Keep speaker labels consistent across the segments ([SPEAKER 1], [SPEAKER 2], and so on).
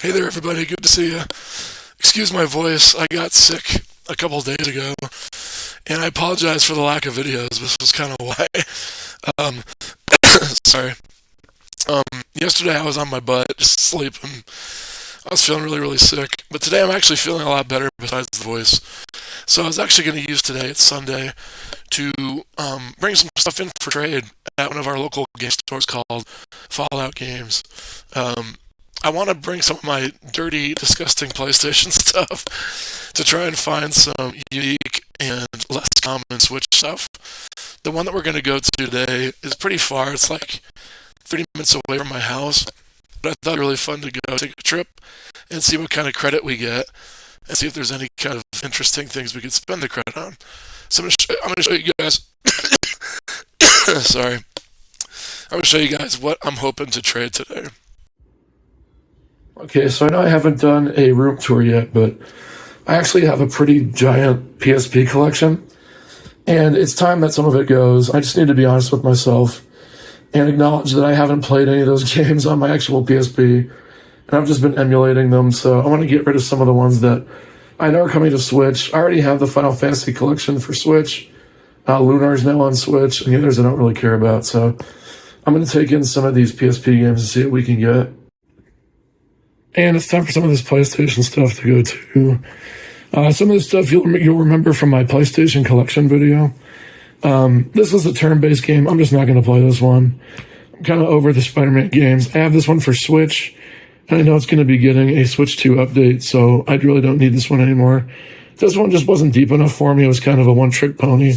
[SPEAKER 1] Hey there, everybody. Good to see you. Excuse my voice. I got sick a couple days ago, and I apologize for the lack of videos. This was kind of why. Um, sorry. Yesterday I was on my butt, just sleeping. I was feeling really, really sick, but today I'm actually feeling a lot better besides the voice. So I was actually going to use today, it's Sunday, to bring some stuff in for trade at one of our local game stores called Fallout Games. Um, I want to bring some of my dirty, disgusting PlayStation stuff to try and find some unique and less common Switch stuff. The one that we're going to go to today is pretty far. It's like 30 minutes away from my house. But I thought it'd be really fun to go take a trip and see what kind of credit we get and see if there's any kind of interesting things we could spend the credit on. So I'm going to show you guys. Sorry. I'm going to show you guys what I'm hoping to trade today. Okay, so I know I haven't done a room tour yet, but I actually have a pretty giant PSP collection, and it's time that some of it goes. I just need to be honest with myself and acknowledge that I haven't played any of those games on my actual PSP, and I've just been emulating them, so I want to get rid of some of the ones that I know are coming to Switch. I already have the Final Fantasy collection for Switch. Lunar's now on Switch, and the others I don't really care about, so I'm going to take in some of these PSP games and see what we can get. And it's time for some of this PlayStation stuff to go to. Some of this stuff you'll remember from my PlayStation collection video. This was a turn-based game. I'm just not going to play this one. I'm kind of over the Spider-Man games. I have this one for Switch, and I know it's going to be getting a Switch 2 update, so I really don't need this one anymore. This one just wasn't deep enough for me. It was kind of a one-trick pony.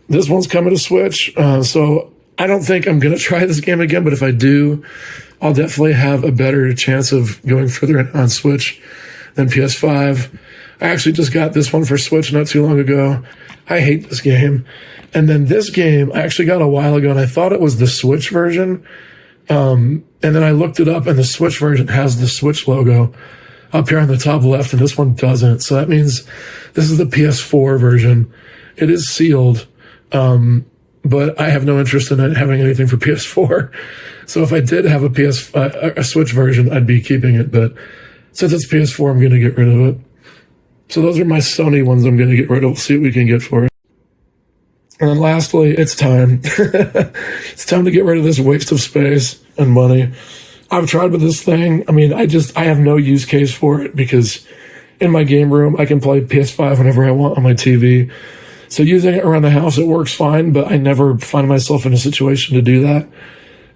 [SPEAKER 1] This one's coming to Switch, so I don't think I'm going to try this game again, but if I do, I'll definitely have a better chance of going further on Switch than PS5. I actually just got this one for Switch not too long ago. I hate this game. And then this game I actually got a while ago, and I thought it was the Switch version. And then I looked it up, and the Switch version has the Switch logo up here on the top left, and this one doesn't. So that means this is the PS4 version. It is sealed, but I have no interest in it having anything for PS4. So if I did have a Switch version, I'd be keeping it. But since it's PS4, I'm going to get rid of it. So those are my Sony ones I'm going to get rid of. We'll see what we can get for it. And then lastly, it's time. It's time to get rid of this waste of space and money. I've tried with this thing. I mean, I have no use case for it because in my game room, I can play PS5 whenever I want on my TV. So using it around the house, it works fine, but I never find myself in a situation to do that.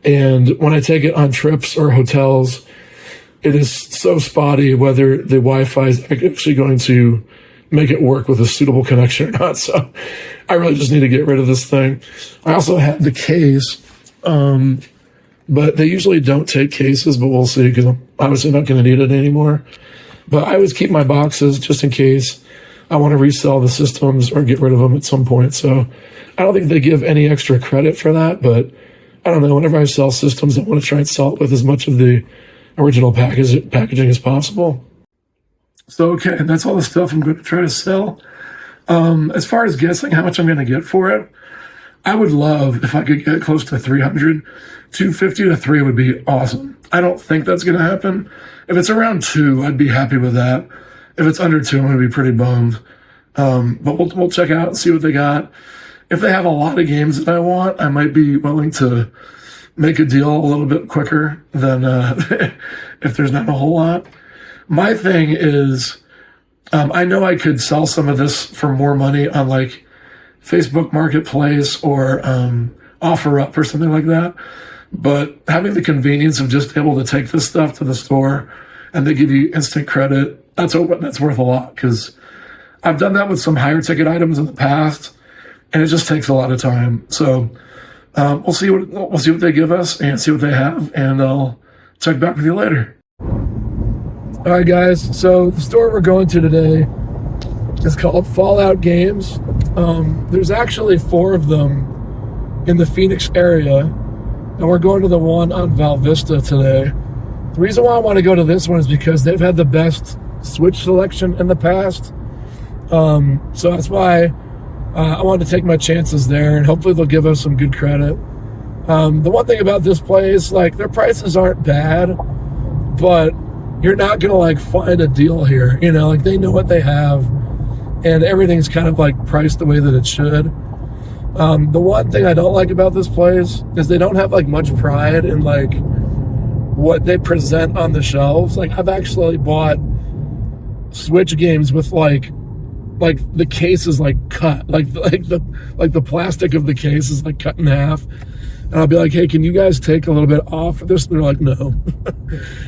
[SPEAKER 1] And when I take it on trips or hotels, it is so spotty whether the Wi-Fi is actually going to make it work with a suitable connection or not. So I really just need to get rid of this thing. I also have the case, but they usually don't take cases, but we'll see because I'm obviously not going to need it anymore. But I always keep my boxes just in case I want to resell the systems or get rid of them at some point. So I don't think they give any extra credit for that, but I don't know. Whenever I sell systems, I want to try and sell it with as much of the original packaging as possible. So, okay, that's all the stuff I'm going to try to sell. As far as guessing how much I'm going to get for it, I would love if I could get close to 300. 250 to 3 would be awesome. I don't think that's going to happen. If it's around 2, I'd be happy with that. If it's under 2, I'm going to be pretty bummed. But we'll check out and see what they got. If they have a lot of games that I want, I might be willing to make a deal a little bit quicker than if there's not a whole lot. My thing is, I know I could sell some of this for more money on like Facebook Marketplace or OfferUp or something like that. But having the convenience of just able to take this stuff to the store and they give you instant credit, that's worth a lot because I've done that with some higher ticket items in the past. And it just takes a lot of time. So we'll see what they give us and see what they have, and I'll check back with you later. All right, guys. So the store we're going to today is called Fallout Games. There's actually 4 of them in the Phoenix area, and we're going to the one on Val Vista today. The reason why I want to go to this one is because they've had the best Switch selection in the past. So that's why I wanted to take my chances there, and hopefully they'll give us some good credit. The one thing about this place, like, their prices aren't bad, but you're not gonna like find a deal here. You know, like they know what they have, and everything's kind of like priced the way that it should. The one thing I don't like about this place is they don't have like much pride in like what they present on the shelves. Like I've actually bought Switch games with like the case is like cut, like the plastic of the case is like cut in half, and I'll be like, hey, can you guys take a little bit off of this? And they're like, no.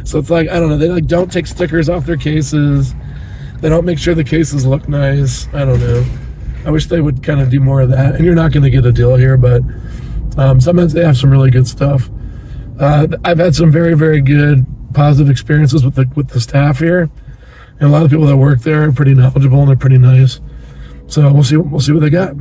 [SPEAKER 1] So it's like, I don't know, they like don't take stickers off their cases, they don't make sure the cases look nice. I don't know, I wish they would kind of do more of that. And you're not going to get a deal here, but sometimes they have some really good stuff. I've had some very, very good positive experiences with the staff here. And a lot of people that work there are pretty knowledgeable and they're pretty nice. So we'll see what they got.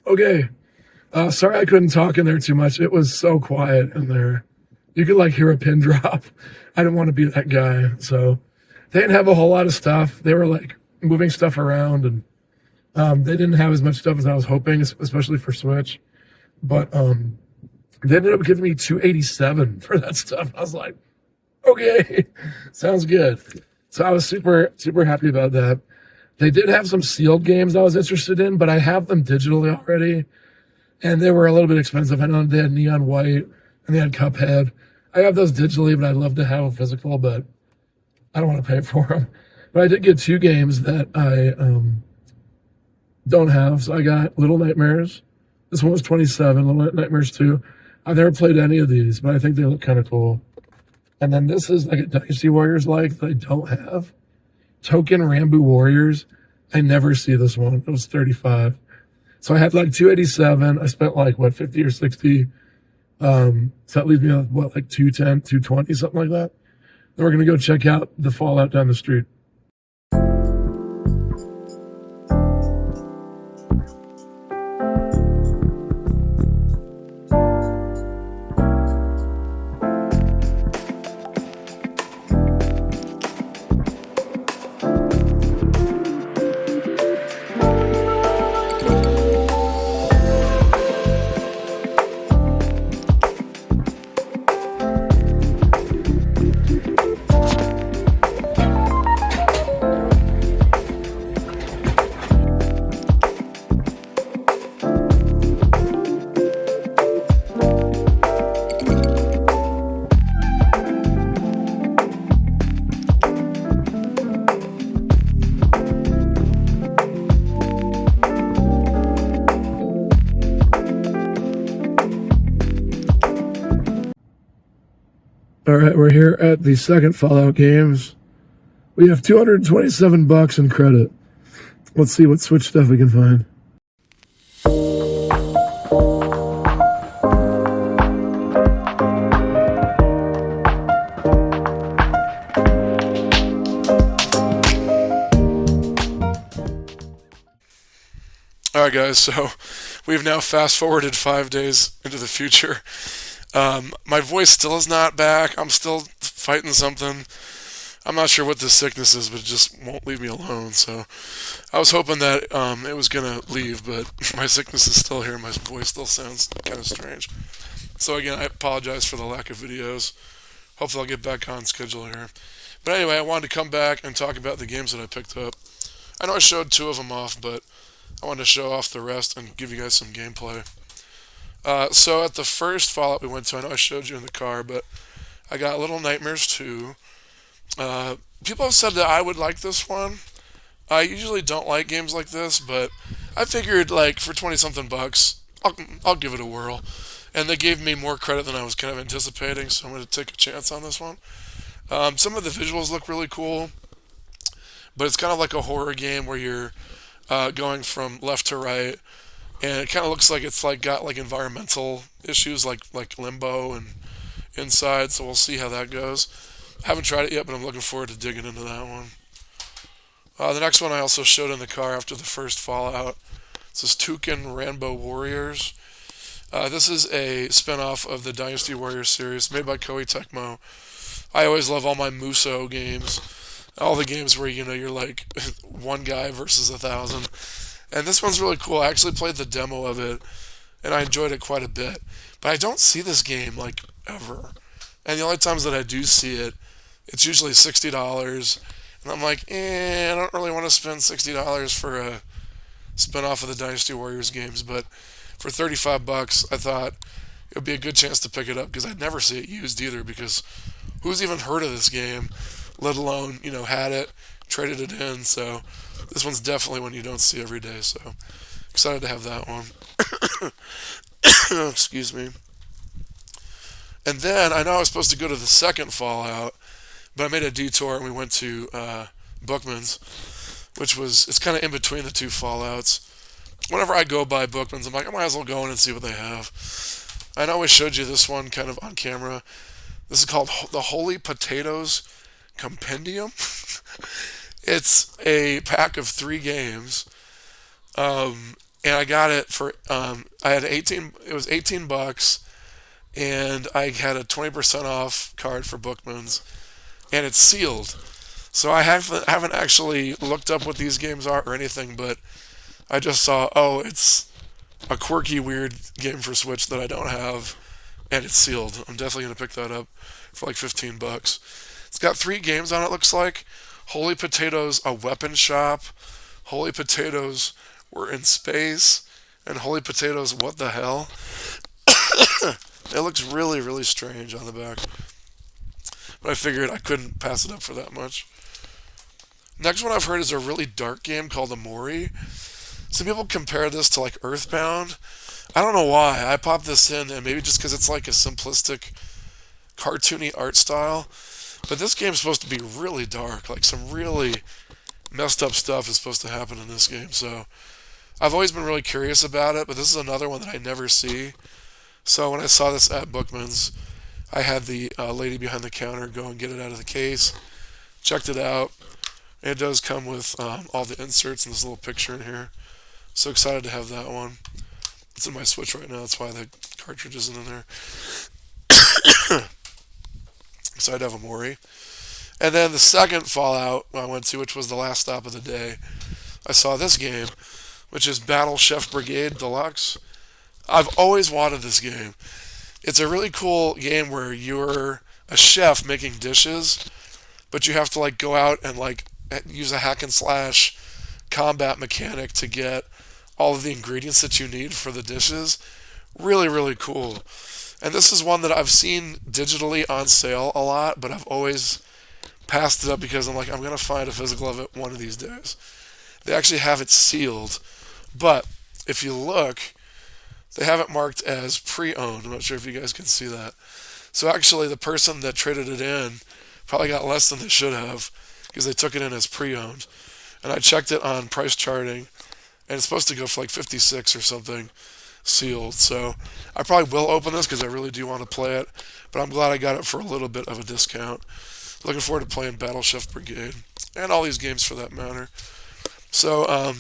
[SPEAKER 1] Okay. Sorry I couldn't talk in there too much. It was so quiet in there. You could like hear a pin drop. I didn't want to be that guy. So they didn't have a whole lot of stuff. They were like moving stuff around, and they didn't have as much stuff as I was hoping, especially for Switch. But they ended up giving me $287 for that stuff. I was like, okay, sounds good. So I was super, super happy about that. They did have some sealed games I was interested in, but I have them digitally already, and they were a little bit expensive. I know they had Neon White and they had Cuphead. I have those digitally, but I'd love to have a physical, but I don't want to pay for them. But I did get two games that I don't have. So I got Little Nightmares. This one was $27, Little Nightmares 2. I've never played any of these, but I think they look kind of cool. And then this is like a Dynasty Warriors like that I don't have. Token Rambo Warriors. I never see this one. It was $35. So I had like $287. I spent like, what, $50 or $60. So that leaves me with what, like $210, $220, something like that. Then we're going to go check out the Fallout down the street. All right, we're here at the second Fallout games. We have $227 in credit. Let's see what Switch stuff we can find.
[SPEAKER 2] Alright, guys, so we've now fast forwarded 5 days into the future. My voice still is not back. I'm still fighting something. I'm not sure what this sickness is, but it just won't leave me alone. So I was hoping that it was going to leave, but my sickness is still here. My voice still sounds kind of strange. So again, I apologize for the lack of videos. Hopefully I'll get back on schedule here. But anyway, I wanted to come back and talk about the games that I picked up. I know I showed two of them off, but I wanted to show off the rest and give you guys some gameplay. So at the first Fallout we went to, I know I showed you in the car, but I got Little Nightmares 2. People have said that I would like this one. I usually don't like games like this, but I figured like for 20 something bucks, I'll give it a whirl. And they gave me more credit than I was kind of anticipating, so I'm going to take a chance on this one. Some of the visuals look really cool, but it's kind of like a horror game where you're going from left to right, and it kind of looks like it's like got like environmental issues like limbo and inside. So we'll see how that goes. I haven't tried it yet, but I'm looking forward to digging into that one. The next one I also showed in the car after the first Fallout. This is Tuken Rambo Warriors. This is a spin-off of the Dynasty Warriors series made by Koei Tecmo. I always love all my Muso games. All the games where you're like one guy versus 1,000. And this one's really cool. I actually played the demo of it and I enjoyed it quite a bit. But I don't see this game like ever. And the only times that I do see it, it's usually $60. And I'm like, I don't really want to spend $60 for a spin off of the Dynasty Warriors games. But for 35 bucks, I thought it would be a good chance to pick it up because I'd never see it used either. Because who's even heard of this game, let alone had it, traded it in. So this one's definitely one you don't see every day. So excited to have that one. Excuse me. And then I know I was supposed to go to the second Fallout, but I made a detour and we went to Bookman's, which was it's kind of in between the two Fallouts. Whenever I go by Bookman's, I'm like, I might as well go in and see what they have. I know I showed you this one kind of on camera. This is called the Holy Potatoes Compendium. It's a pack of 3 games, and I got it for I had 18. It was 18 bucks, and I had a 20% off card for Bookman's, and it's sealed. So I haven't actually looked up what these games are or anything, but I just saw, oh, it's a quirky, weird game for Switch that I don't have, and it's sealed. I'm definitely gonna pick that up for like 15 bucks. It's got 3 games on it. Looks like Holy Potatoes, a weapon shop. Holy Potatoes, we're in space, and Holy Potatoes, what the hell? It looks really, really strange on the back, but I figured I couldn't pass it up for that much. Next one I've heard is a really dark game called Amori. Some people compare this to like Earthbound. I don't know why. I popped this in, and maybe just because it's like a simplistic, cartoony art style. But this game's supposed to be really dark. Like some really messed up stuff is supposed to happen in this game. So I've always been really curious about it, but this is another one that I never see. So when I saw this at Bookman's, I had the lady behind the counter go and get it out of the case. Checked it out. And it does come with all the inserts and this little picture in here. So excited to have that one. It's in my Switch right now. That's why the cartridge isn't in there. Excited to have Amori. And then the second Fallout I went to, which was the last stop of the day, I saw this game, which is Battle Chef Brigade Deluxe. I've always wanted this game. It's a really cool game where you're a chef making dishes, but you have to like go out and like use a hack and slash combat mechanic to get all of the ingredients that you need for the dishes. Really, really cool. And this is one that I've seen digitally on sale a lot, but I've always passed it up because I'm like, I'm going to find a physical of it one of these days. They actually have it sealed, but if you look, they have it marked as pre-owned. I'm not sure if you guys can see that. So actually, the person that traded it in probably got less than they should have because they took it in as pre-owned. And I checked it on price charting, and it's supposed to go for like 56 or something sealed. So I probably will open this because I really do want to play it, but I'm glad I got it for a little bit of a discount. Looking forward to playing Battle Chef Brigade and all these games for that matter. So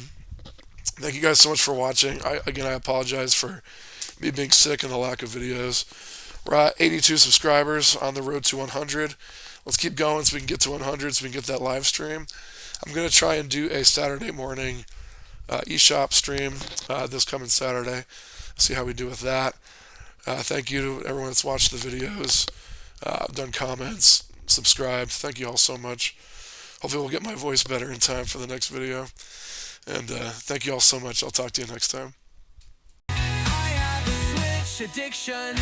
[SPEAKER 2] Thank you guys so much for watching. I apologize for me being sick and the lack of videos. We're at 82 subscribers on the road to 100. Let's keep going so we can get to 100 so we can get that live stream. I'm going to try and do a Saturday morning eShop stream this coming Saturday. See how we do with that. Thank you to everyone that's watched the videos, done comments, subscribed. Thank you all so much. Hopefully we'll get my voice better in time for the next video. And thank you all so much. I'll talk to you next time.
[SPEAKER 3] I have a switch addiction.